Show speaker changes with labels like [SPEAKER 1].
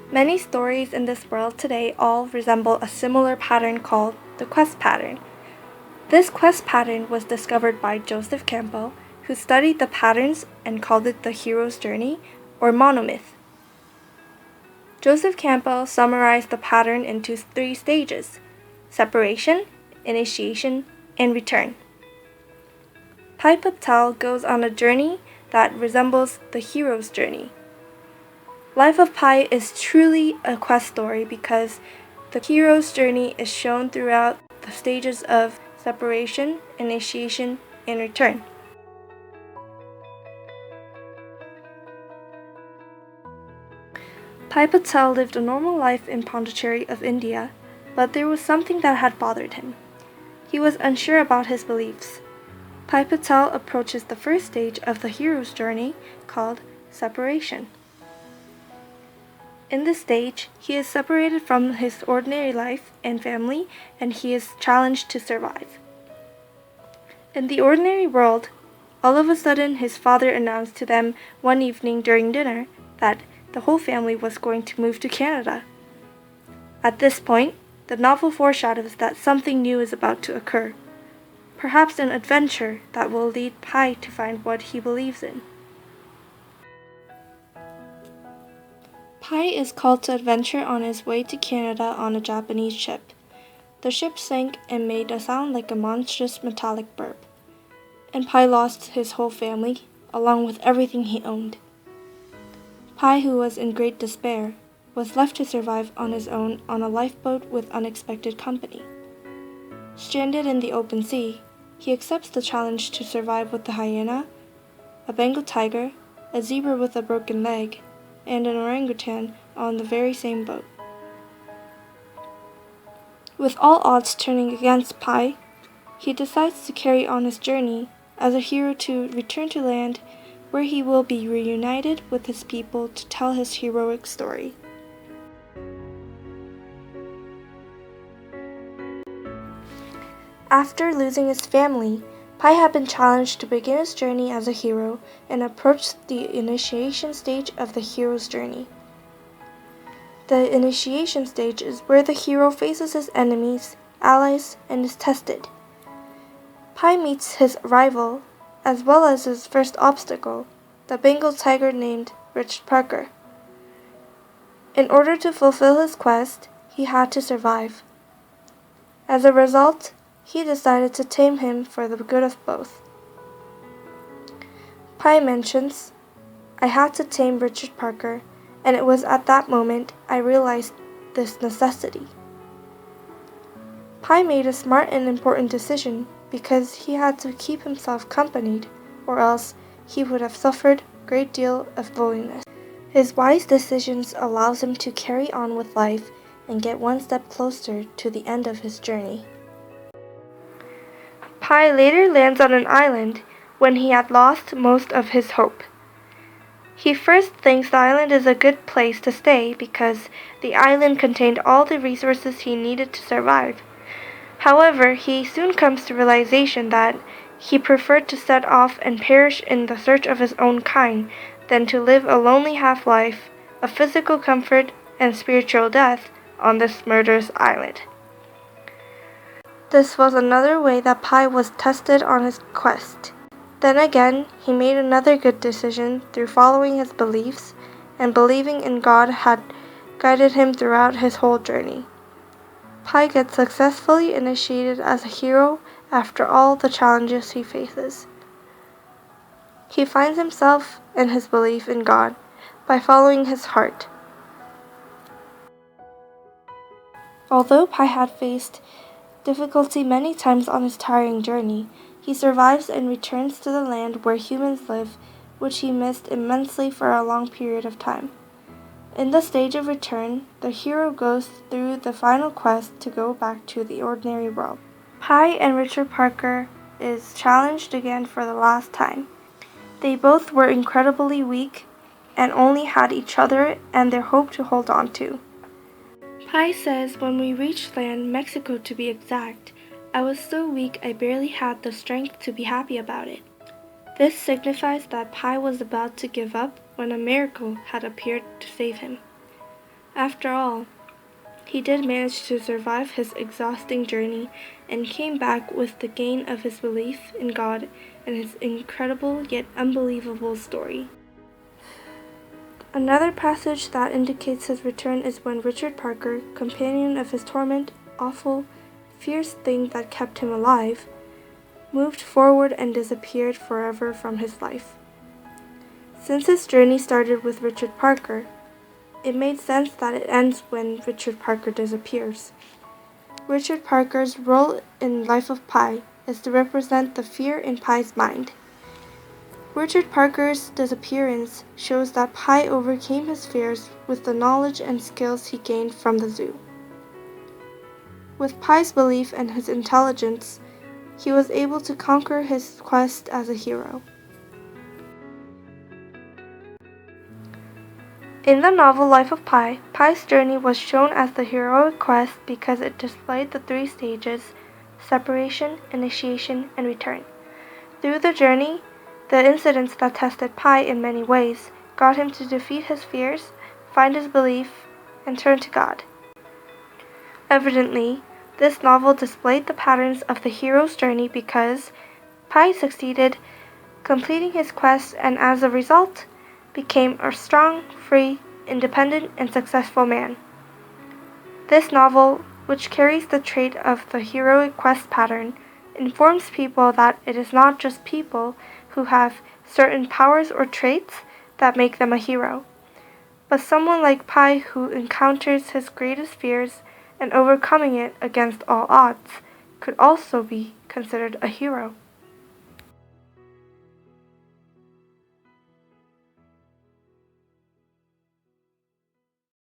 [SPEAKER 1] Many stories in this world today all resemble a similar pattern called the quest pattern. This quest pattern was discovered by Joseph Campbell, who studied the patterns and called it the hero's journey, or monomyth. Joseph Campbell summarized the pattern into 3 stages: separation, initiation, and return. Pi Patel goes on a journey that resembles the hero's journey. Life of Pi is truly a quest story because the hero's journey is shown throughout the stages of separation, initiation, and return. Pi Patel lived a normal life in Pondicherry of India, but there was something that had bothered him. He was unsure about his beliefs. Pi Patel approaches the first stage of the hero's journey, called separation. In this stage, he is separated from his ordinary life and family, and he is challenged to survive. In the ordinary world, all of a sudden his father announced to them one evening during dinner that the whole family was going to move to Canada. At this point, the novel foreshadows that something new is about to occur, perhaps an adventure that will lead Pi to find what he believes in. Pi is called to adventure on his way to Canada on a Japanese ship. The ship sank and made a sound like a monstrous metallic burp, and Pi lost his whole family, along with everything he owned. Pi, who was in great despair, was left to survive on his own on a lifeboat with unexpected company. Stranded in the open sea, he accepts the challenge to survive with a hyena, a Bengal tiger, a zebra with a broken leg, and an orangutan on the very same boat. With all odds turning against Pi, he decides to carry on his journey as a hero to return to land, where he will be reunited with his people to tell his heroic story. After losing his family, Pi had been challenged to begin his journey as a hero and approached the initiation stage of the hero's journey. The initiation stage is where the hero faces his enemies, allies, and is tested. Pi meets his rival, as well as his first obstacle, the Bengal tiger named Richard Parker. In order to fulfill his quest, he had to survive. As a result, he decided to tame him for the good of both. Pi mentions, "I had to tame Richard Parker, and it was at that moment I realized this necessity." Pi made a smart and important decision because he had to keep himself accompanied, or else he would have suffered a great deal of loneliness. His wise decisions allows him to carry on with life and get one step closer to the end of his journey. Pi later lands on an island when he had lost most of his hope. He first thinks the island is a good place to stay because the island contained all the resources he needed to survive. However, he soon comes to realization that he preferred to set off and perish in the search of his own kind than to live a lonely half-life of physical comfort and spiritual death on this murderous island. This was another way that Pi was tested on his quest. Then again, he made another good decision through following his beliefs, and believing in God had guided him throughout his whole journey. Pi gets successfully initiated as a hero after all the challenges he faces. He finds himself and his belief in God by following his heart. Although Pi had faced difficulty many times on his tiring journey, he survives and returns to the land where humans live, which he missed immensely for a long period of time. In the stage of return, the hero goes through the final quest to go back to the ordinary world. Pi and Richard Parker is challenged again for the last time. They both were incredibly weak and only had each other and their hope to hold on to. Pi says, "When we reached land, Mexico to be exact, I was so weak I barely had the strength to be happy about it." This signifies that Pi was about to give up when a miracle had appeared to save him. After all, he did manage to survive his exhausting journey and came back with the gain of his belief in God and his incredible yet unbelievable story. Another passage that indicates his return is when Richard Parker, companion of his torment, awful, fierce thing that kept him alive, moved forward and disappeared forever from his life. Since his journey started with Richard Parker, it made sense that it ends when Richard Parker disappears. Richard Parker's role in Life of Pi is to represent the fear in Pi's mind. Richard Parker's disappearance shows that Pi overcame his fears with the knowledge and skills he gained from the zoo. With Pi's belief and his intelligence, he was able to conquer his quest as a hero. In the novel Life of Pi, Pi's journey was shown as the heroic quest because it displayed the 3 stages: separation, initiation, and return. Through the journey, the incidents that tested Pi in many ways got him to defeat his fears, find his belief, and turn to God. Evidently, this novel displayed the patterns of the hero's journey because Pi succeeded, completing his quest, and as a result, became a strong, free, independent, and successful man. This novel, which carries the trait of the heroic quest pattern, informs people that it is not just people who have certain powers or traits that make them a hero, but someone like Pi who encounters his greatest fears and overcoming it against all odds could also be considered a hero.